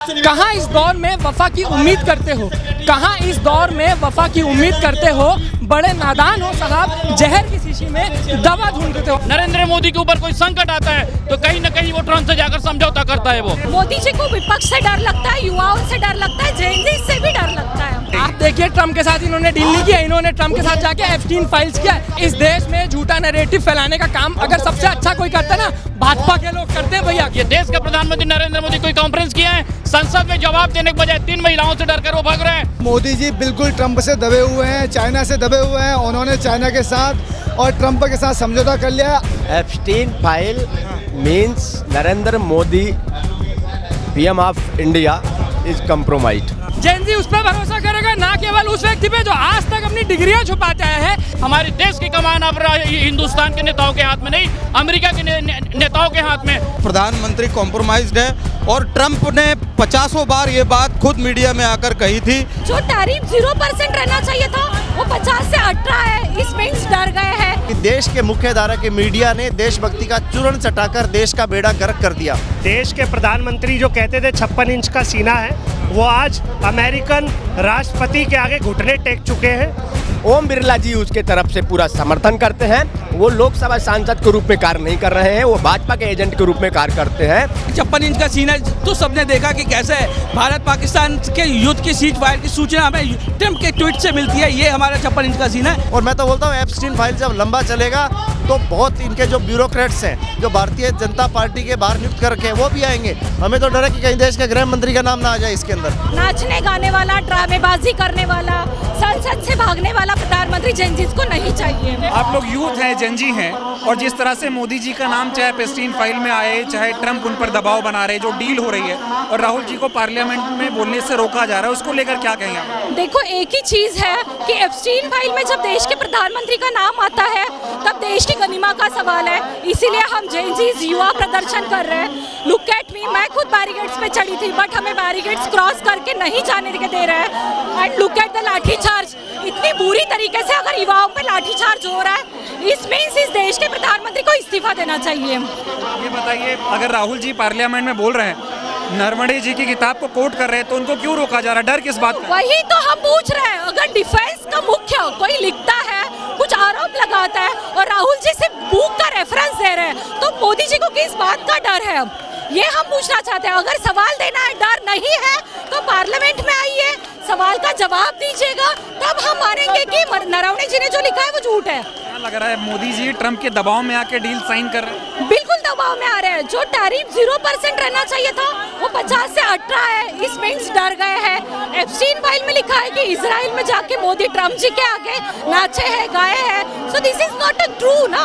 कहाँ इस दौर में वफा की उम्मीद करते हो, कहाँ इस दौर में वफा की उम्मीद करते हो, बड़े नादान हो साहब, जहर की शीशी में दवा ढूंढते हो। नरेंद्र मोदी के ऊपर कोई संकट आता है तो कहीं न कहीं वो ट्रंप से जाकर समझौता करता है। वो मोदी जी को विपक्ष से डर लगता है, युवाओं से डर लगता है, जेनजी से भी डर लगता है। आप देखिए ट्रंप के साथ इन्होंने डील नहीं किया, इन्होंने ट्रंप के साथ जाके एप्स्टीन फाइल्स किया। इस देश में झूठा नैरेटिव फैलाने का काम अगर सबसे अच्छा कोई करता है ना, भाजपा के लोग करते हैं भैया। ये देश का प्रधानमंत्री नरेंद्र मोदी कोई कॉन्फ्रेंस किया है, संसद में जवाब देने के बजाय 3 महिलाओं से डरकर वो भाग रहे हैं। मोदी जी बिल्कुल ट्रंप से दबे हुए हैं, चाइना से दबे हुए हैं। उन्होंने चाइना के साथ और ट्रंप के साथ समझौता कर लिया। Epstein file means Narendra Modi PM of India is compromised. Gen Z उस पर भरोसा करेगा, ना केवल उस व्यक्ति पे जो आज तक अपनी डिग्रियां छुपाते आया है। हमारे देश की कमान अब हिंदुस्तान के नेताओं के हाथ में नहीं, अमेरिका के नेताओं के हाथ में। प्रधानमंत्री कॉम्प्रोमाइज्ड है और ट्रंप ने 50 बार ये बात खुद मीडिया में आकर कही थी। जो टैरिफ 0% रहना चाहिए था वो 50 से 18 है, इसमें डर गए हैं। देश के मुख्य धारा के मीडिया ने देशभक्ति का चूर्ण चटाकर देश का बेड़ा गर्क कर दिया। देश के प्रधानमंत्री जो कहते थे 56 इंच का सीना है, वो आज अमेरिकन राष्ट्रपति के आगे घुटने टेक चुके हैं। ओम बिरला जी उसके तरफ से पूरा समर्थन करते हैं। वो लोकसभा सांसद के रूप में कार्य नहीं कर रहे हैं, वो भाजपा के एजेंट के रूप में कार्य करते हैं। 56 इंच का सीना तो सबने देखा कि कैसे भारत पाकिस्तान के युद्ध की सीज फायर की सूचना हमें ट्रंप के ट्वीट से मिलती है। ये हमारा 56 इंच का सीना है। और मैं तो बोलता हूँ एप्स्टीन फाइल जब लंबा चलेगा तो बहुत इनके जो ब्यूरोक्रेट्स हैं, जो भारतीय जनता पार्टी के बाहर नियुक्त करके हैं, वो भी आएंगे। हमें तो डर है कि कहीं देश के गृह मंत्री का नाम ना आ जाए इसके अंदर। नाचने गाने वाला, ड्रामेबाजी करने वाला, संसद से भागने वाला प्रधानमंत्री जेनजीज को नहीं चाहिए। आप लोग यूथ हैं, जेनजी हैं, और जिस तरह से मोदी जी का नाम चाहे एप्स्टीन फाइल में आए, चाहे ट्रंप उन पर दबाव बना रहे, जो डील हो रही है, और राहुल जी को पार्लियामेंट में बोलने से रोका जा रहा है, उसको लेकर क्या कहेंगे आप? देखो, एक ही चीज है कि एप्स्टीन फाइल में जब देश के प्रधानमंत्री का नाम आता है तब देश की गनीमा का सवाल है। इसीलिए हम जेनजीज युवा प्रदर्शन कर रहे हैं। लुक एट मी, मैं खुद बैरिकेड्स पे चढ़ी थी, बट हमें बैरिकेड्स क्रॉस करके नहीं जाने दे रहे हैं। And look at the lathicharge, इतनी बुरी तरीके से अगर युवाओं पे लाठीचार्ज हो रहा है, इसमें इस देश के प्रधानमंत्री को इस्तीफा देना चाहिए। ये बताइए, अगर राहुल जी पार्लियामेंट में बोल रहे हैं, नर्मदे जी की किताब को कोट कर रहे हैं, तो उनको क्यों रोका जा रहा है? डर किस बात का? वही तो हम पूछ रहे हैं। अगर डिफेंस का मुख्य कोई लिखता है, कुछ आरोप लगाता है और राहुल जी से बुक का रेफरेंस दे रहे हैं, तो मोदी जी को किस बात का डर है? ये हम पूछना चाहते हैं। अगर सवाल देना है, डर नहीं है, तो पार्लियामेंट में आइए, सवाल का जवाब दीजिएगा, तब हम मानेंगे कि नरवणे जी ने जो लिखा है वो झूठ है। क्या लग रहा है, मोदी जी ट्रंप के दबाव में आके डील साइन कर रहे हैं? बिल्कुल दबाव में आ रहे हैं। जो टैरिफ 0% रहना चाहिए था वो 50 से 18 है, इसमें डर गए हैं। एप्स्टीन फाइल में लिखा है कि इजराइल में जाके मोदी ट्रंप जी के आगे नाचे हैं, गाए हैं। So this is not a true ना।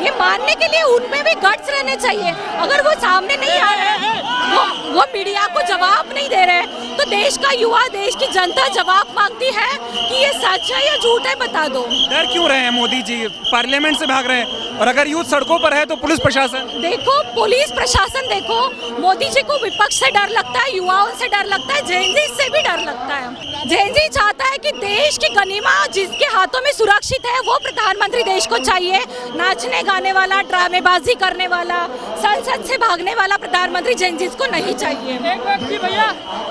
ये मानने के लिए उनमें भी गट्स रहने चाहिए। अगर वो सामने नहीं आ रहे हैं, वो मीडिया को जवाब नहीं दे रहे, तो देश का युवा, देश की जनता जवाब मांगती है कि ये सच है या झूठ है, बता दो। डर क्यों रहे हैं मोदी जी? पार्लियामेंट से भाग रहे हैं, और अगर यूथ सड़कों पर है तो पुलिस प्रशासन देखो, पुलिस प्रशासन देखो, मोदी जी को विपक्ष से डर लगता है, युवाओं से डर लगता है, जेनजी से भी डर लगता है। जेनजी चाहता है कि देश की गनीमा जिसके हाथों में सुरक्षित है वो प्रधानमंत्री देश को चाहिए। नाचने गाने वाला, ड्रामेबाजी करने वाला, संसद से भागने वाला प्रधानमंत्री जेनजी को नहीं चाहिए।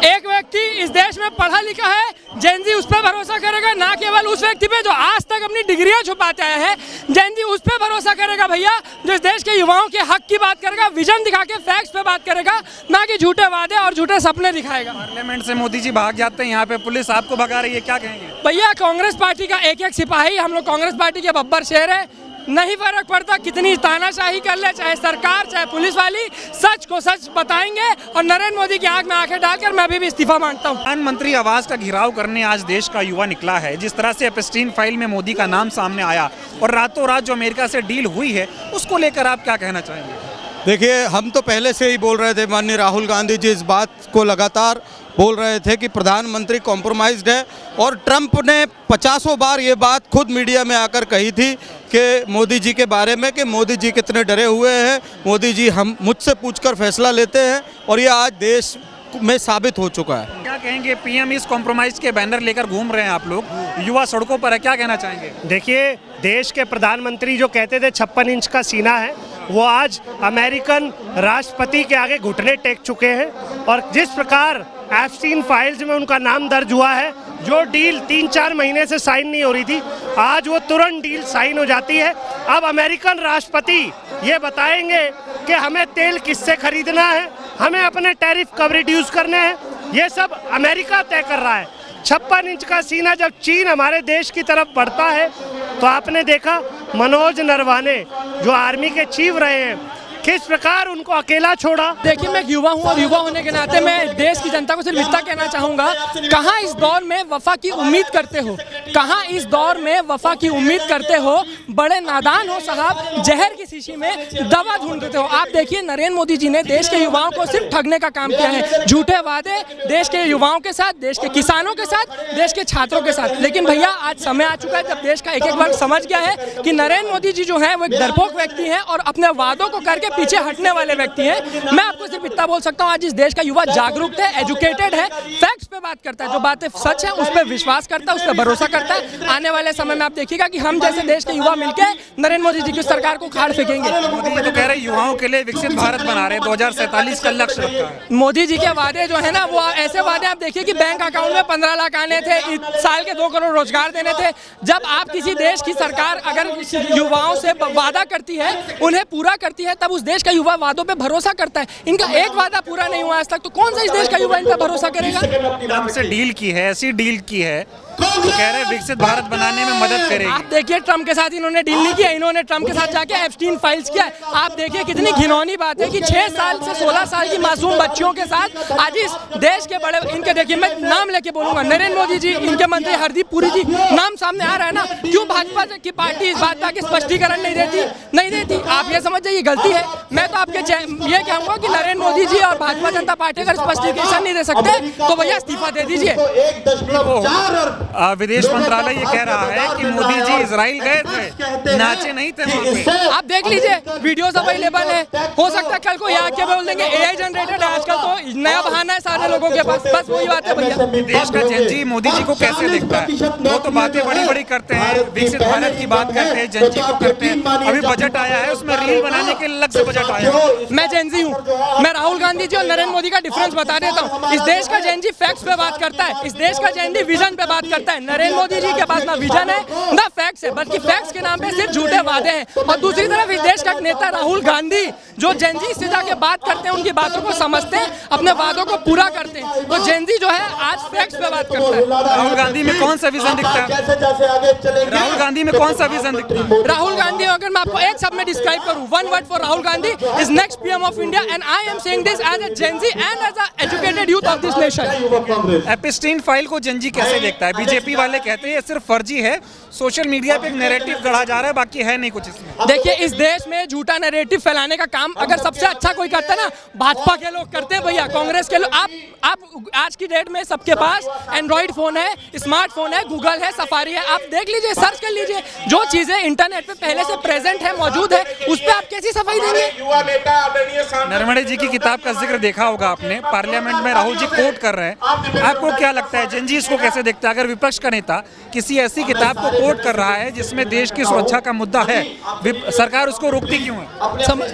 एक व्यक्ति इस देश में पढ़ा लिखा है, जेनजी उस पर भरोसा करेगा, ना केवल उस व्यक्ति पे जो आज तक अपनी डिग्रियां छुपाते आया है। जेनजी उस पे भरोसा करेगा भैया जो इस देश के युवाओं के हक की बात करेगा, विजन दिखा के फैक्ट्स पे बात करेगा, ना कि झूठे वादे और झूठे सपने दिखाएगा। पार्लियामेंट से मोदी जी भाग जाते हैं, यहाँ पे पुलिस आपको भगा रही है, क्या कहेंगे? भैया कांग्रेस पार्टी का एक सिपाही, हम लोग कांग्रेस पार्टी के बब्बर शेर है। नहीं फर्क पड़ता कितनी तानाशाही कर ले, चाहे सरकार चाहे पुलिस वाली, सच को सच बताएंगे। और नरेंद्र मोदी की आंख में आंखें डालकर मैं अभी भी इस्तीफा मांगता हूँ। प्रधानमंत्री आवास का घेराव करने आज देश का युवा निकला है। जिस तरह से एप्स्टीन फाइल में मोदी का नाम सामने आया और रातों रात जो अमेरिका से डील हुई है, उसको लेकर आप क्या कहना चाहेंगे? देखिए, हम तो पहले से ही बोल रहे थे, माननीय राहुल गांधी जी इस बात को लगातार बोल रहे थे कि प्रधानमंत्री कॉम्प्रोमाइज्ड है, और ट्रंप ने 50 बार ये बात खुद मीडिया में आकर कही थी कि मोदी जी के बारे में, कि मोदी जी कितने डरे हुए हैं, मोदी जी हम मुझसे पूछकर फैसला लेते हैं, और ये आज देश में साबित हो चुका है। क्या कहेंगे, पीएम इस कॉम्प्रोमाइज के बैनर लेकर घूम रहे हैं आप लोग, युवा सड़कों पर है, क्या कहना चाहेंगे? देखिए, देश के प्रधानमंत्री जो कहते थे 56 इंच का सीना है, वो आज अमेरिकन राष्ट्रपति के आगे घुटने टेक चुके हैं। और जिस प्रकार एप्स्टीन फाइल्स में उनका नाम दर्ज हुआ है, जो डील 3-4 महीने से साइन नहीं हो रही थी, आज वो तुरंत डील साइन हो जाती है। अब अमेरिकन राष्ट्रपति ये बताएंगे कि हमें तेल किससे खरीदना है, हमें अपने टैरिफ कब रिड्यूस करने हैं, ये सब अमेरिका तय कर रहा है। 56 इंच का सीना जब चीन हमारे देश की तरफ बढ़ता है, तो आपने देखा मनोज नरवाने जो आर्मी के चीफ रहे हैं, किस प्रकार उनको अकेला छोड़ा। देखिए, मैं एक युवा हूँ और युवा होने के नाते मैं देश की जनता को सिर्फ इतना कहना चाहूँगा, कहाँ इस दौर में वफा की उम्मीद करते हो, कहाँ इस दौर में वफा की उम्मीद करते हो, बड़े नादान हो साहब, जहर की शीशी में दवा ढूंढते हो। आप देखिए, नरेंद्र मोदी जी ने देश के युवाओं को सिर्फ ठगने का काम किया है, झूठे वादे देश के युवाओं के साथ, देश के किसानों के साथ, देश के छात्रों के साथ। लेकिन भैया, आज समय आ चुका है जब देश का एक एक वर्ग समझ गया है कि नरेंद्र मोदी जी जो है वो एक डरपोक व्यक्ति हैं और अपने वादों को करके पीछे हटने वाले व्यक्ति हैं। मैं आपको सिर्फ इतना बोल सकता हूं, आज इस देश का युवा जागरूक है, एजुकेटेड है, फैक्ट्स पे बात करता है, जो बातें सच है उस पर विश्वास करता है, उस पर भरोसा करता है। आने वाले समय में आप देखिएगा कि हम जैसे देश के युवा मिलकर नरेंद्र मोदी जी की सरकार को खाड़ फेंकेंगे। मोदी जी तो कह रहे हैं युवाओं के लिए विकसित भारत बना रहे हैं, 2047 का लक्ष्य रखा है। मोदी जी के वादे जो है ना, वो ऐसे वादे आप देखिए कि बैंक अकाउंट में 15 लाख आने थे, इस साल के 2 करोड़ रोजगार देने थे। जब आप किसी देश की सरकार अगर युवाओं से वादा करती है, उन्हें पूरा करती है, तब उस देश का युवा वादों पे भरोसा करता है। इनका एक वादा पूरा नहीं हुआ आज तक, तो कौन सा इस देश का युवा इन पे भरोसा करेगा? ट्रम्प से डील की है, ऐसी डील की है तो कह रहे हैं विकसित भारत बनाने में मदद करेगी। आप देखिए, ट्रम्प के साथ इन्होंने डील नहीं किया, इन्होंने ट्रम्प के साथ जाके एप्स्टीन फाइल्स किया। आप देखिए कितनी घिनौनी बात है कि 6 साल से 16 साल की मासूम बच्चियों के साथ आज इस देश के बड़े, इनके देखिए मैं नाम लेके बोलूंगा, नरेंद्र मोदी जी, इनके मंत्री हरदीप पुरी जी, नाम सामने आ रहा है ना। क्यों भाजपा की पार्टी इस बात का स्पष्टीकरण नहीं देती? आप ये समझ जाइए गलती है। मैं तो आपके ये कहूंगा कि नरेंद्र मोदी जी और भाजपा जनता पार्टी अगर स्पष्टीकरण नहीं दे सकते तो भैया इस्तीफा दे दीजिए। विदेश मंत्रालय ये कह रहा है कि मोदी जी इजराइल गए थे, नाचे नहीं थे वहाँ पे। आप देख लीजिए, वीडियोस अवेलेबल है, हो सकता है कल को यहाँ के बोल देंगे एआई जनरेटेड है। आजकल तो नया बहाना है सारे लोगों के पास, बस वही बात है भैया। देश का जनजी मोदी जी को कैसे दिखता है? वो तो बातें बड़ी करते हैं, विकसित भारत की बात करते हैं, जनजी को करते हैं। अभी बजट आया है, उसमें रील बनाने के अलग से बजट आया है। मैं जेनजी हूँ, मैं राहुल गांधी जी और नरेंद्र मोदी का डिफरेंस बता देता हूँ। इस देश का जेनजी फैक्ट्स पे बात करता है, इस देश का जेनजी विजन पे बात करता है। नरेंद्र मोदी जी के पास ना विजन है ना फैक्ट्स है, बल्कि फैक्ट्स के नाम पे सिर्फ झूठे वादे हैं। और दूसरी तरफ इस देश का नेता राहुल गांधी, जो जेनजी से जाके बात करते हैं, उनकी बातों को समझते हैं, अपने वादों को पूरा करते हैं। तो जेनजी जो है आज फैक्ट्स पे बात करता है। राहुल गांधी में कौन सा विजन दिखता है? राहुल गांधी में कौन सा विजन दिखता है? राहुल गांधी, अगर मैं आपको एक शब्द में डिस्क्राइब करूं, one word for Rahul Gandhi is next PM of India, and I am saying this as a Gen Z and as a educated youth of this nation. Epstein file को जेनजी कैसे देखता है? बीजेपी वाले कहते हैं ये सिर्फ फर्जी है, सोशल मीडिया पे एक नैरेटिव गढ़ा जा रहा है, बाकी है नहीं कुछ इसमें। देखिए, इस देश में झूठा नैरेटिव फैलाने का काम अगर सबसे अच्छा कोई करता है ना, भाजपा के लोग करते हैं भैया, कांग्रेस के लोग। आप आज की डेट में सबके पास एंड्रॉइड फोन है, स्मार्टफोन है, गूगल है, सफारी है, आप देख लीजिए, सर्च कर लीजिए, जो चीजें इंटरनेट पे पहले से प्रेजेंट है, मौजूद है, उस पर आप कैसी सफाई देंगे? नरवणे जी की किताब का जिक्र देखा होगा आपने, पार्लियामेंट में राहुल जी कोट कर रहे हैं। आपको क्या लगता है जेनजी इसको कैसे देखता है? अगर विपक्ष का नेता किसी ऐसी किताब को कोट कर रहा है जिसमें देश की सुरक्षा का मुद्दा है, सरकार उसको रोकती क्यों है?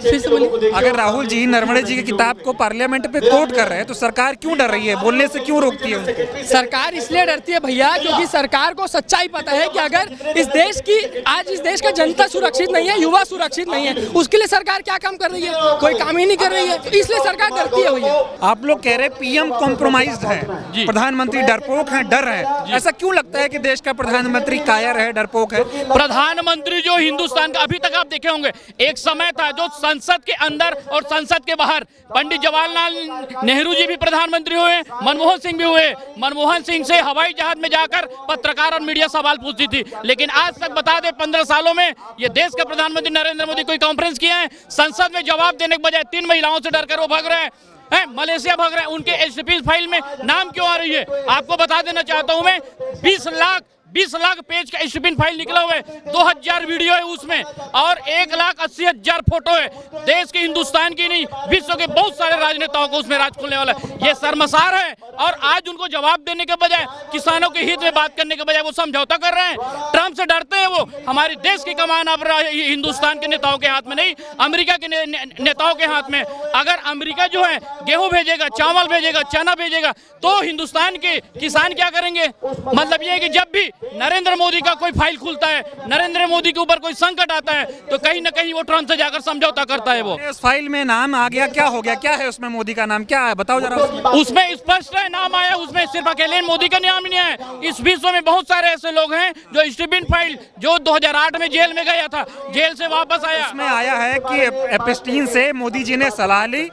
फिर से बोलिए। अगर राहुल जी नरवणे जी की किताब को पार्लियामेंट पे कोट कर रहे हैं तो सरकार क्यों डर रही है, बोलने से क्यों रोकती है? सरकार इसलिए डरती है भैया क्योंकि सरकार को सच्चाई पता है कि अगर इस देश की, आज इस देश का जनता सुरक्षित नहीं है, युवा सुरक्षित नहीं है, उसके लिए सरकार क्या काम कर रही है? कोई काम ही नहीं कर रही है, तो इसलिए सरकार डरती है भैया। आप लोग कह रहे हैं पीएम कॉम्प्रोमाइज्ड है, प्रधानमंत्री डरपोक है, डर है, ऐसा क्यों लगता है कि देश का प्रधानमंत्री कायर है, डरपोक है? प्रधानमंत्री जो हिंदुस्तान का, अभी तक आप देखे होंगे, एक समय था जो संसद के अंदर और संसद के बाहर, पंडित जवाहरलाल नेहरू जी भी प्रधानमंत्री हुए, मनमोहन सिंह भी हुए। मनमोहन सिंह से हवाई जहाज में जाकर पत्रकार और मीडिया सवाल पूछती थी, लेकिन आज तक बता दे 15 सालों में ये देश का प्रधानमंत्री नरेंद्र मोदी कोई कॉन्फ्रेंस किया है? संसद में जवाब देने के बजाय 3 महिलाओं से डरकर वो भाग रहे हैं, मलेशिया भाग रहे हैं। उनके एसपी फाइल में नाम क्यों आ रही है? आपको बता देना चाहता हूं मैं, 20 लाख पेज का एसपी फाइल निकला हुआ है, 2000 वीडियो है उसमें और 1,80,000 फोटो है। देश के, हिंदुस्तान की नहीं, विश्व के बहुत सारे राजनेताओं को उसमें राज खुलने वाला है। ये शर्मसार है और आज उनको जवाब देने के बजाय, किसानों के हित में बात करने के बजाय वो समझौता कर रहे हैं। ट्रंप से डरते हैं वो। हमारे देश की कमान अब हिंदुस्तान के नेताओं के हाथ में नहीं, अमेरिका के नेताओं के हाथ में। अगर अमेरिका जो है गेहूं भेजेगा, चावल भेजेगा, चना भेजेगा, तो हिंदुस्तान के किसान क्या करेंगे? मतलब ये है कि जब भी नरेंद्र मोदी का कोई फाइल खुलता है, नरेंद्र मोदी के ऊपर कोई संकट आता है, तो कहीं ना कहीं वो ट्रंप से जाकर समझौता करता है। वो इस फाइल में नाम आ गया, क्या हो गया, क्या है उसमें? मोदी का नाम क्या है, बताओ जरा। उसमें स्पष्ट है, नाम आया, उसमें सिर्फ अकेले मोदी का नाम नहीं है। इस विश्व में बहुत सारे ऐसे लोग हैं जो स्टीफन फाइल, जो 2008 में जेल में गया था, जेल से वापस आया, उसमें आया है कि एप्स्टीन से मोदी जी ने सलाह ली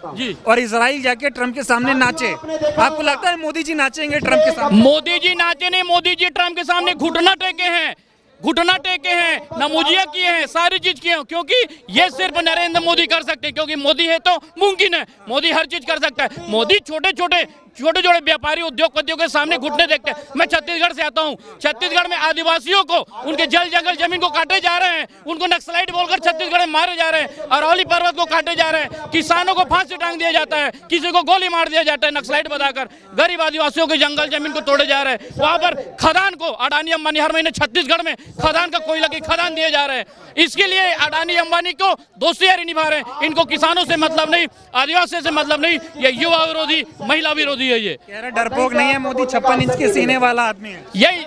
और इजराइल जाके ट्रंप के सामने नाचे। आपको लगता है मोदी जी नाचेंगे ट्रंप के सामने? मोदी जी नाचे नहीं, मोदी जी ट्रंप के सामने घुटना टेके हैं, घुटना टेके हैं, नमूजिया किए हैं, सारी चीज किए हैं, क्योंकि ये सिर्फ नरेंद्र मोदी कर सकते हैं, क्योंकि मोदी है तो मुमकिन है, मोदी हर चीज कर सकता है। मोदी छोटे छोटे व्यापारी उद्योगपतियों के सामने घुटने देखते हैं। मैं छत्तीसगढ़ से आता हूँ, छत्तीसगढ़ में आदिवासियों को उनके जल जंगल जमीन को काटे जा रहे हैं, उनको नक्सलाइट बोलकर छत्तीसगढ़ में मारे जा रहे हैं, अरौली पर्वत को काटे जा रहे हैं, किसानों को फांसी टांग दिया जाता है, किसी को गोली मार दिया जाता है नक्सलाइट बताकर, गरीब आदिवासियों के जंगल जमीन को तोड़े जा रहे हैं। वहां पर खदान को अडानी अंबानी हर महीने छत्तीसगढ़ में खदान का कोयला की खदान दिए जा रहे हैं। इसके लिए अडानी अंबानी को दोस्तियारी निभा रहे हैं। इनको किसानों से मतलब नहीं, आदिवासियों से मतलब नहीं, ये युवा विरोधी, महिला विरोधी है। ये कह रहे डरपोक नहीं है मोदी, 56 इंच के सीने वाला आदमी है। यही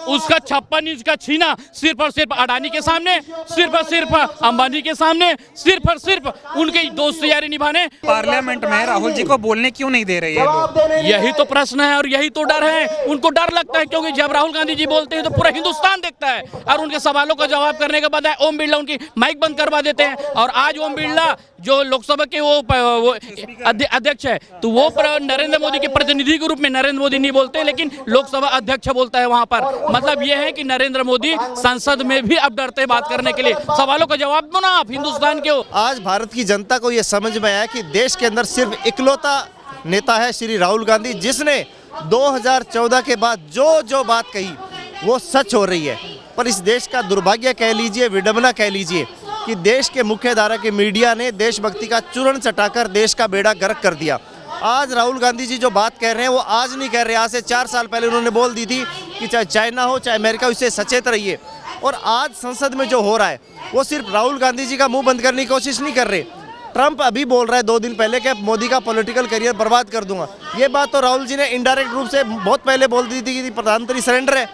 उसका 56 इंच का छीना सिर्फ और सिर्फ अडानी के सामने, सिर्फ और सिर्फ अंबानी के सामने, सिर्फ और सिर्फ उनके दोस्तियारी निभाने। पार्लियामेंट में राहुल जी को बोलने क्यों नहीं दे रहे हैं? यही तो प्रश्न है और यही तो डर है। उनको डर लगता है क्योंकि जब राहुल गांधी जी बोलते हैं तो पूरा हिंदुस्तान देखता है, और उनके सवालों का जवाब करने के बजाय ओम बिरला उनकी माइक बंद करवा देते हैं। और आज ओम बिरला जो लोकसभा के वो अध्यक्ष है, तो वो नरेंद्र मोदी के प्रतिनिधि के रूप में नरेंद्र मोदी नहीं बोलते, लेकिन लोकसभा अध्यक्ष बोलता है वहां पर। मतलब ये है कि नरेंद्र मोदी संसद में भी अब डरते हैं बात करने के लिए। सवालों का जवाब दो ना आप, हिंदुस्तान के हो। आज भारत की जनता को ये समझ में आया कि देश के अंदर सिर्फ इकलौता नेता है श्री राहुल गांधी, जिसने 2014 के बाद जो बात कही वो सच हो रही है। पर इस देश का दुर्भाग्य कह लीजिए, विडंबना कह लीजिए, कि देश के मुख्य धारा के मीडिया ने देशभक्ति का चूर्ण चटाकर देश का बेड़ा गर्क कर दिया। आज राहुल गांधी जी जो बात कह रहे हैं वो आज नहीं कह रहे, आज से 4 साल पहले उन्होंने बोल दी थी कि चाहे चाइना हो चाहे अमेरिका, उससे सचेत रहिए। और आज संसद में जो हो रहा है वो सिर्फ राहुल गांधी जी का मुंह बंद करने की कोशिश नहीं कर रहे। ट्रंप अभी बोल रहा है 2 दिन पहले कि मोदी का पॉलिटिकल करियर बर्बाद कर दूंगा। ये बात तो राहुल जी ने इनडायरेक्ट रूप से बहुत पहले बोल दी थी कि प्रधानमंत्री सरेंडर है।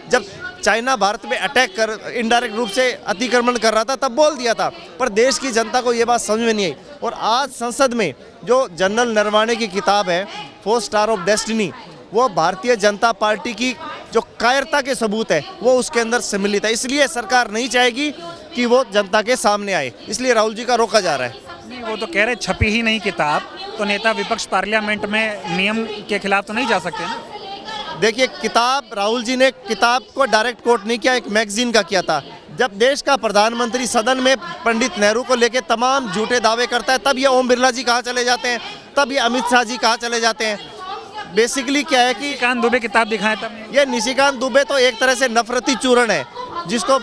जब चाइना भारत में अटैक कर इनडायरेक्ट रूप से अतिक्रमण कर रहा था तब बोल दिया था, पर देश की जनता को ये बात समझ में नहीं आई। और आज संसद में जो जनरल नरवाणे की किताब है 4 स्टार ऑफ डेस्टिनी, वो भारतीय जनता पार्टी की जो कायरता के सबूत है वो उसके अंदर सम्मिलित है। इसलिए सरकार नहीं चाहेगी कि वो जनता के सामने आए, इसलिए राहुल जी का रोका जा रहा है। नहीं, वो तो कह रहे छपी ही नहीं किताब, तो नेता विपक्ष पार्लियामेंट में नियम के खिलाफ तो नहीं जा सकते ना। देखिए, किताब राहुल जी ने किताब को डायरेक्ट कोट नहीं किया, एक मैगजीन का किया था। जब देश का प्रधानमंत्री सदन में पंडित नेहरू को लेकर तमाम झूठे दावे करता है, तब ये ओम बिरला जी कहाँ चले जाते हैं, तब ये अमित शाह जी कहाँ चले जाते हैं। बेसिकली क्या है कि निशिकांत दुबे किताब दिखाएं तब। ये निशिकांत दुबे तो एक तरह से नफरती चूर्ण है जिसको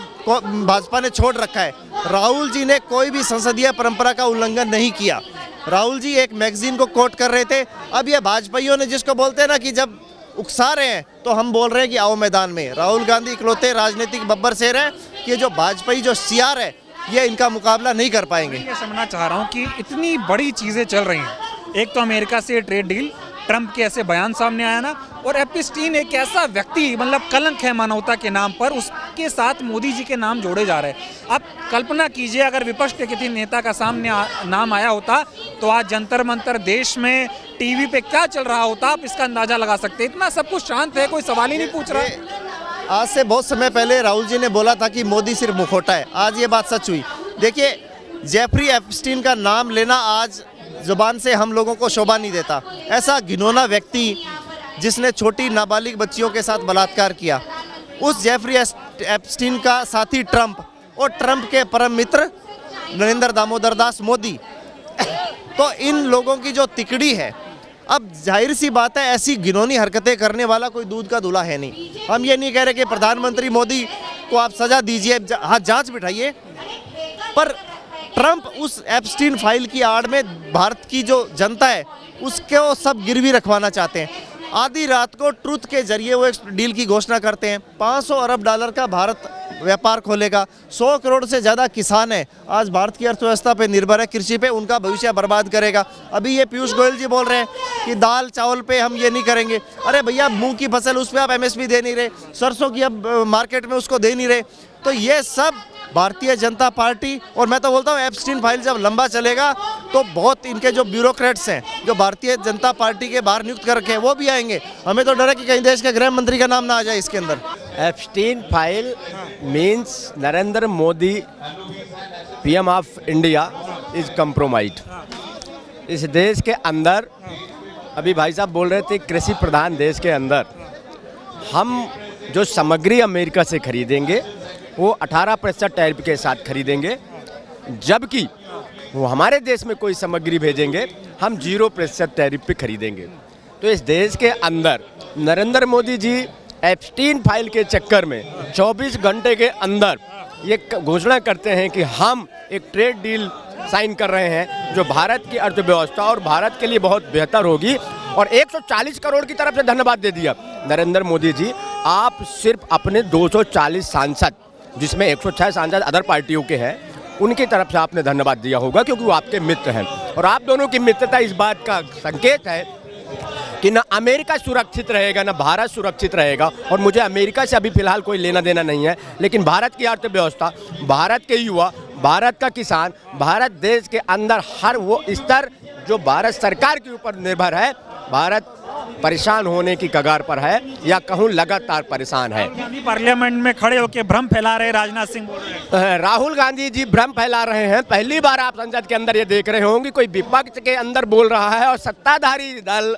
भाजपा ने छोड़ रखा है। राहुल जी ने कोई भी संसदीय परंपरा का उल्लंघन नहीं किया। राहुल जी एक मैगजीन को कोट कर रहे थे। अब ये भाजपाइयों ने, जिसको बोलते हैं ना कि जब उकसा रहे हैं तो हम बोल रहे हैं कि आओ मैदान में। राहुल गांधी इकलौते राजनीतिक बब्बर शेर हैं कि जो भाजपाई जो सीआर है ये इनका मुकाबला नहीं कर पाएंगे। मैं ये समझना चाह रहा हूँ कि इतनी बड़ी चीज़ें चल रही हैं, एक तो अमेरिका से ट्रेड डील, ट्रंप के ऐसे बयान सामने आया ना, और एप्स्टीन एक ऐसा व्यक्ति, मतलब कलंक है मानवता के नाम पर, उसके साथ मोदी जी के नाम जोड़े जा रहे हैं। आप कल्पना कीजिए अगर विपक्ष के किसी नेता का सामने नाम आया होता तो आज जंतर मंतर देश में टीवी पे क्या चल रहा होता, आप इसका अंदाजा लगा सकते। इतना सब कुछ शांत है, कोई सवाल ही नहीं पूछ रहा। आज से बहुत समय पहले राहुल जी ने बोला था कि मोदी सिर्फ मुखौटा है, आज ये बात सच हुई। देखिए, जेफरी एप्स्टीन का नाम लेना आज जुबान से हम लोगों को शोभा नहीं देता। ऐसा घिनौना व्यक्ति जिसने छोटी नाबालिग बच्चियों के साथ बलात्कार किया, उस जेफरी एप्स्टीन का साथी ट्रंप, और ट्रंप के परम मित्र नरेंद्र दामोदर दास मोदी, तो इन लोगों की जो तिकड़ी है, अब जाहिर सी बात है ऐसी घिनौनी हरकतें करने वाला कोई दूध का दूल्हा है नहीं। हम ये नहीं कह रहे कि प्रधानमंत्री मोदी को आप सजा दीजिए, हाँ जांच बिठाइए, पर ट्रंप उस एप्स्टीन फाइल की आड़ में भारत की जो जनता है उसको सब गिरवी रखवाना चाहते हैं। आधी रात को ट्रुथ के जरिए वो एक डील की घोषणा करते हैं। 500 अरब डॉलर का भारत व्यापार खोलेगा। 100 करोड़ से ज़्यादा किसान हैं, आज भारत की अर्थव्यवस्था पे निर्भर है, कृषि पे, उनका भविष्य बर्बाद करेगा। अभी ये पीयूष गोयल जी बोल रहे हैं कि दाल चावल पे हम ये नहीं करेंगे। अरे भैया, मूंग की फसल उस पर आप MSP दे नहीं रहे, सरसों की अब मार्केट में उसको दे नहीं रहे। तो ये सब भारतीय जनता पार्टी, और मैं तो बोलता हूँ एप्स्टीन फाइल जब लंबा चलेगा तो बहुत इनके जो ब्यूरोक्रेट्स हैं जो भारतीय जनता पार्टी के बाहर नियुक्त कर रखे हैं वो भी आएंगे। हमें तो डर है कि कहीं देश के गृह मंत्री का नाम ना आ जाए इसके अंदर। Epstein file means Narendra Modi PM of India is compromised. इस देश के अंदर, अभी भाई साहब बोल रहे थे कृषि प्रधान देश के अंदर हम जो सामग्री अमेरिका से खरीदेंगे वो 18% टैरिफ के साथ खरीदेंगे, जबकि वो हमारे देश में कोई सामग्री भेजेंगे हम 0% टैरिफ पे खरीदेंगे। तो इस देश के अंदर नरेंद्र मोदी जी एप्स्टीन फाइल के चक्कर में 24 घंटे के अंदर ये घोषणा करते हैं कि हम एक ट्रेड डील साइन कर रहे हैं जो भारत की अर्थव्यवस्था और भारत के लिए बहुत बेहतर होगी, और 140 करोड़ की तरफ से धन्यवाद दे दिया। नरेंद्र मोदी जी, आप सिर्फ अपने 240 सांसद, जिसमें 106 सांसद अदर पार्टियों के हैं, उनकी तरफ से आपने धन्यवाद दिया होगा क्योंकि वो आपके मित्र हैं। और आप दोनों की मित्रता इस बात का संकेत है कि ना अमेरिका सुरक्षित रहेगा ना भारत सुरक्षित रहेगा। और मुझे अमेरिका से अभी फिलहाल कोई लेना देना नहीं है, लेकिन भारत की अर्थव्यवस्था, भारत के युवा, भारत का किसान, भारत देश के अंदर हर वो स्तर जो भारत सरकार के ऊपर निर्भर है, भारत परेशान होने की कगार पर है, या कहूँ लगातार परेशान है। पार्लियामेंट में खड़े होकर भ्रम फैला रहे, राजनाथ सिंह बोल रहे हैं। राहुल गांधी जी भ्रम फैला रहे हैं। पहली बार आप संसद के अंदर ये देख रहे होंगे कोई विपक्ष के अंदर बोल रहा है और सत्ताधारी दल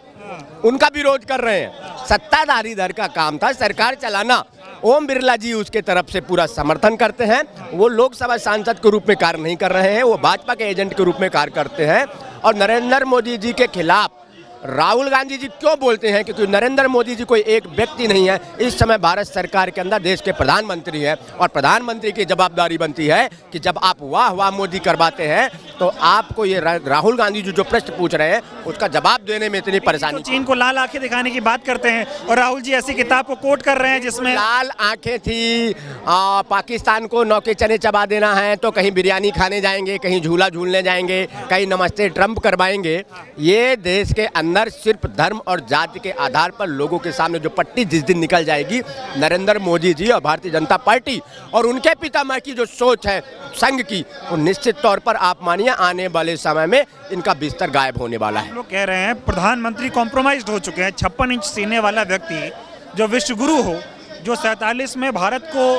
उनका विरोध कर रहे हैं। सत्ताधारी दल का काम था सरकार चलाना। ओम बिरला जी उसके तरफ से पूरा समर्थन करते हैं। वो लोकसभा सांसद के रूप में कार्य नहीं कर रहे हैं, वो भाजपा के एजेंट के रूप में कार्य करते हैं। और नरेंद्र मोदी जी के खिलाफ राहुल गांधी जी क्यों बोलते हैं? क्योंकि नरेंद्र मोदी जी कोई एक व्यक्ति नहीं है, इस समय भारत सरकार के अंदर देश के प्रधानमंत्री हैं। और प्रधानमंत्री की जवाबदारी बनती है कि जब आप वाह वाह मोदी करवाते हैं तो आपको ये राहुल गांधी जी जो प्रश्न पूछ रहे हैं उसका जवाब देने में इतनी परेशानी। तो चीन को लाल आंखें दिखाने की बात करते हैं और राहुल जी ऐसी किताब को कोट कर रहे हैं जिसमें लाल आंखें थी, पाकिस्तान को नौके चने चबा देना है तो कहीं बिरयानी खाने जाएंगे, कहीं झूला झूलने जाएंगे, कहीं नमस्ते ट्रंप करवाएंगे। ये देश के अंदर सिर्फ धर्म और जाति के आधार पर लोगों के सामने जो पट्टी जिस दिन निकल जाएगी, नरेंद्र मोदी जी और भारतीय जनता पार्टी और उनके पितामह की जो सोच है संघ की, वो निश्चित तौर पर आप मानिए आने वाले समय में इनका बिस्तर गायब होने वाला है। लोग कह रहे हैं प्रधानमंत्री कॉम्प्रोमाइज्ड हो चुके हैं। 56 इंच सीने वाला व्यक्ति जो विश्व गुरु हो, जो 47 में भारत को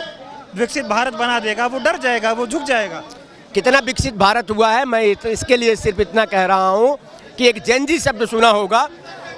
विकसित भारत बना देगा, वो डर जाएगा, वो झुक जाएगा। कितना विकसित भारत हुआ है, मैं इसके लिए सिर्फ इतना कह रहा हूँ कि एक जेनजी शब्द सुना होगा।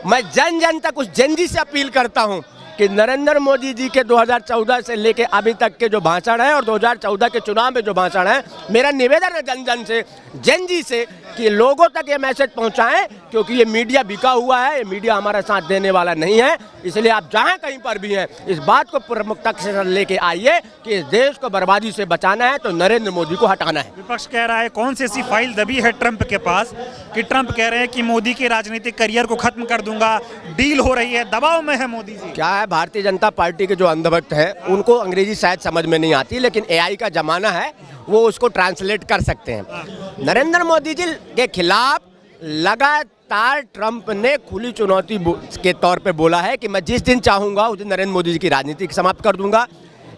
मैं जन जन तक उस जेनजी से अपील करता हूँ कि नरेंद्र मोदी जी के 2014 से लेके अभी तक के जो भाषण है और 2014 के चुनाव में जो भाषण है, मेरा निवेदन है जन जन से, जेनजी से, कि लोगों तक ये मैसेज पहुंचाएं, क्योंकि ये मीडिया बिका हुआ है, ये मीडिया हमारा साथ देने वाला नहीं है। इसलिए आप जहां कहीं पर भी हैं, इस बात को प्रमुखता से लेके आइए कि इस देश को बर्बादी से बचाना है तो नरेंद्र मोदी को हटाना है। विपक्ष कह रहा है कौन सी ऐसी फाइल दबी है ट्रंप के पास कि ट्रंप कह रहे हैं कि मोदी के राजनीतिक करियर को खत्म कर दूंगा, डील हो रही है, दबाव में है मोदी जी। क्या है, भारतीय जनता पार्टी के जो अंधभक्त हैं उनको अंग्रेजी शायद समझ में नहीं आती, लेकिन AI का जमाना है, वो उसको ट्रांसलेट कर सकते हैं। नरेंद्र मोदी जी के खिलाफ लगातार ट्रंप ने खुली चुनौती के तौर पे बोला है कि मैं जिस दिन चाहूँगा उस दिन नरेंद्र मोदी जी की राजनीति समाप्त कर दूंगा।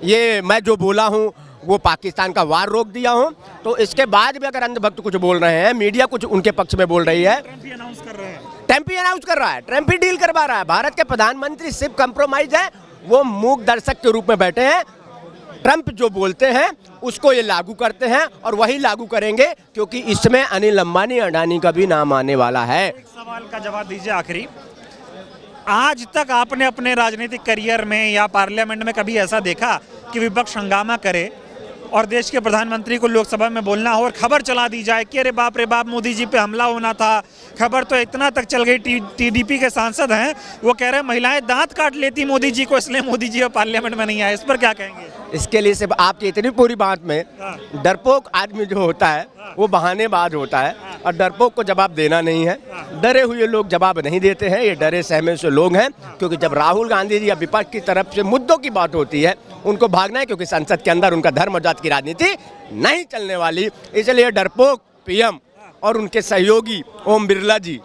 ये मैं जो बोला हूँ वो पाकिस्तान का वार रोक दिया हूँ। तो इसके बाद भी अगर अंधभक्त कुछ बोल रहे हैं, मीडिया कुछ उनके पक्ष में बोल रही है, ट्रंप ही अनाउंस कर रहे हैं, ट्रंप ही डील करवा रहा है। भारत के प्रधानमंत्री सिर्फ कंप्रोमाइज है, वो मूक दर्शक के रूप में बैठे हैं। ट्रंप जो बोलते हैं उसको ये लागू करते हैं और वही लागू करेंगे, क्योंकि इसमें अनिल अंबानी अडानी का भी नाम आने वाला है। एक सवाल का जवाब दीजिए आखिरी, आज तक आपने अपने राजनीतिक करियर में या पार्लियामेंट में कभी ऐसा देखा कि विपक्ष हंगामा करे और देश के प्रधानमंत्री को लोकसभा में बोलना हो और खबर चला दी जाए कि अरे बाप रे बाप मोदी जी पे हमला होना था? खबर तो इतना तक चल गई, TDP के सांसद हैं वो कह रहे हैं महिलाएं दांत काट लेती मोदी जी को, इसलिए मोदी जी पार्लियामेंट में नहीं आए। इस पर क्या कहेंगे? इसके लिए सिर्फ आपकी इतनी पूरी बात में डरपोक आदमी जो होता है वो बहानेबाज होता है और डरपोक को जवाब देना नहीं है। डरे हुए लोग जवाब नहीं देते हैं, ये डरे सहमे से लोग हैं, क्योंकि जब राहुल गांधी जी या विपक्ष की तरफ से मुद्दों की बात होती है उनको भागना है, क्योंकि संसद के अंदर उनका धर्म और जात की राजनीति नहीं चलने वाली। इसलिए डरपोक पीएम और उनके सहयोगी ओम बिरला जी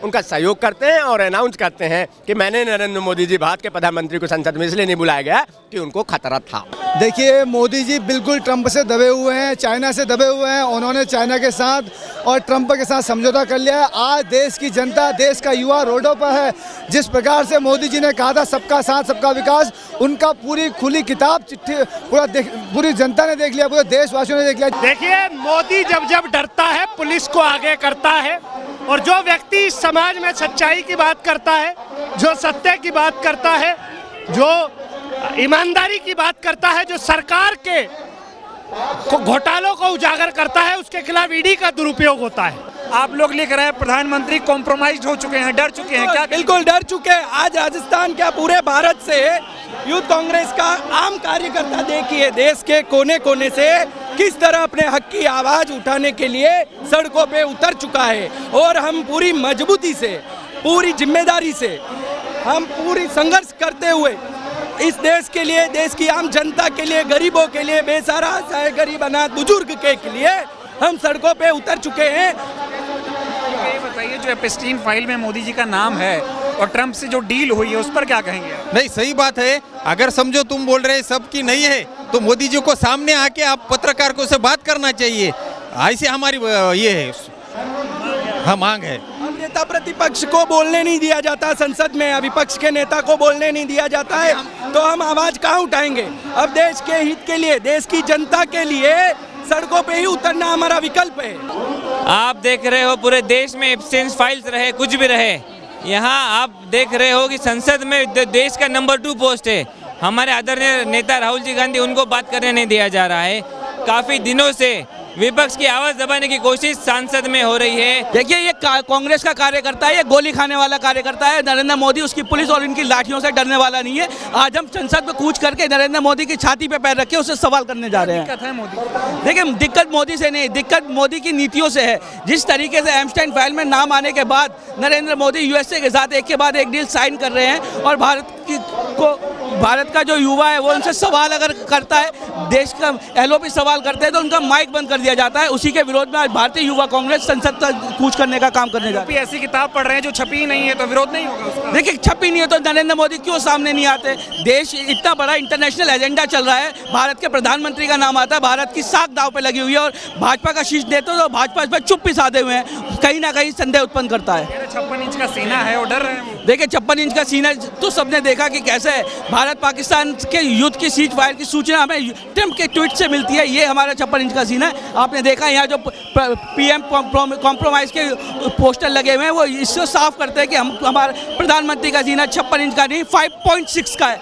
उनका सहयोग करते हैं और अनाउंस करते हैं कि मैंने नरेंद्र मोदी जी भारत के प्रधानमंत्री को संसद में इसलिए नहीं बुलाया गया कि उनको खतरा था। देखिए, मोदी जी बिल्कुल ट्रंप से दबे हुए हैं, चाइना से दबे हुए हैं। उन्होंने चाइना के साथ और ट्रंप के साथ समझौता कर लिया है। आज देश की जनता, देश का युवा रोडों पर है। जिस प्रकार से मोदी जी ने कहा था सबका साथ सबका विकास, उनका पूरी खुली किताब चिट्ठी पूरी जनता ने देख लिया, पूरे देशवासियों ने देख लिया। देखिए, मोदी जब जब डरता है पुलिस को आगे करता है, और जो व्यक्ति समाज में सच्चाई की बात करता है, जो सत्य की बात करता है, जो ईमानदारी की बात करता है, जो सरकार के घोटालों को उजागर करता है, उसके खिलाफ ईडी का दुरुपयोग होता है। आप लोग लिख रहे हैं प्रधानमंत्री कॉम्प्रोमाइज हो चुके हैं, डर चुके हैं, क्या बिल्कुल डर चुके हैं। आज राजस्थान क्या पूरे भारत से यूथ कांग्रेस का आम कार्यकर्ता देखिए देश के कोने कोने से किस तरह अपने हक की आवाज उठाने के लिए सड़कों पे उतर चुका है। और हम पूरी मजबूती से, पूरी जिम्मेदारी से, हम पूरी संघर्ष करते हुए इस देश के लिए, देश की आम जनता के लिए, गरीबों के लिए, बेसहारा चाहे गरीब अनाथ बुजुर्ग के लिए हम सड़कों पे उतर चुके हैं। ये बताइए, जो एप्स्टीन फाइल में मोदी जी का नाम है और ट्रंप से जो डील हुई है उस पर क्या कहेंगे? नहीं, सही बात है। अगर समझो तुम बोल रहे सब की नहीं है तो मोदी जी को सामने आके आप पत्रकारों से बात करना चाहिए। ऐसी हमारी ये है, हाँ, मांग है। हम नेता प्रतिपक्ष को बोलने नहीं दिया जाता संसद में, विपक्ष के नेता को बोलने नहीं दिया जाता है, तो हम आवाज कहाँ उठाएंगे? अब देश के हित के लिए, देश की जनता के लिए सड़कों पे ही उतरना हमारा विकल्प है। आप देख रहे हो पूरे देश में एब्सेंस फाइल्स रहे, कुछ भी रहे, यहाँ आप देख रहे हो कि संसद में देश का नंबर 2 पोस्ट है। हमारे आदरणीय नेता राहुल जी गांधी, उनको बात करने नहीं दिया जा रहा है। काफ़ी दिनों से विपक्ष की आवाज़ दबाने की कोशिश सांसद में हो रही है। देखिए, ये कांग्रेस का कार्यकर्ता है, ये गोली खाने वाला कार्यकर्ता है। नरेंद्र मोदी उसकी पुलिस और इनकी लाठियों से डरने वाला नहीं है। आज हम संसद में कूच करके नरेंद्र मोदी की छाती पे पैर रख के उससे सवाल करने जा रहे हैं। देखिए, दिक्कत मोदी से नहीं, दिक्कत मोदी की नीतियों से है। जिस तरीके से एप्स्टाइन फाइल में नाम आने के बाद नरेंद्र मोदी यूएसए के साथ एक के बाद एक डील साइन कर रहे हैं और भारत का जो युवा है वो उनसे सवाल अगर करता है, देश का एलओपी सवाल करते हैं तो उनका माइक बंद कर दिया जाता है। उसी के विरोध में आज भारतीय युवा कांग्रेस संसद तक कूच करने का काम करने जा रही है। ऐसी किताब पढ़ रहे हैं जो छपी नहीं है तो विरोध नहीं होगा उसका? देखिए, छपी नहीं है तो नरेंद्र मोदी क्यों सामने नहीं आते? देश इतना बड़ा इंटरनेशनल एजेंडा चल रहा है, भारत के प्रधानमंत्री का नाम आता है, भारत की साख दाव पे लगी हुई है और भाजपा का शीश देते हो तो भाजपा इस पर चुप्पी साधे हुए हैं, कहीं ना कहीं संदेह उत्पन्न करता है। 56 इंच का सीना है और डर रहे हैं। देखिए, 56 इंच का सीना तो सबने देखा कि कैसे भारत पाकिस्तान के युद्ध की सीज फायर की सूचना हमें ट्रंप के ट्वीट से मिलती है। ये हमारा 56 इंच का सीना है। आपने देखा यहाँ जो पीएम कॉम्प्रोमाइज के पोस्टर लगे हुए हैं वो इससे साफ करते हैं कि हमारे प्रधानमंत्री का सीना 56 इंच का नहीं 5.6 का है।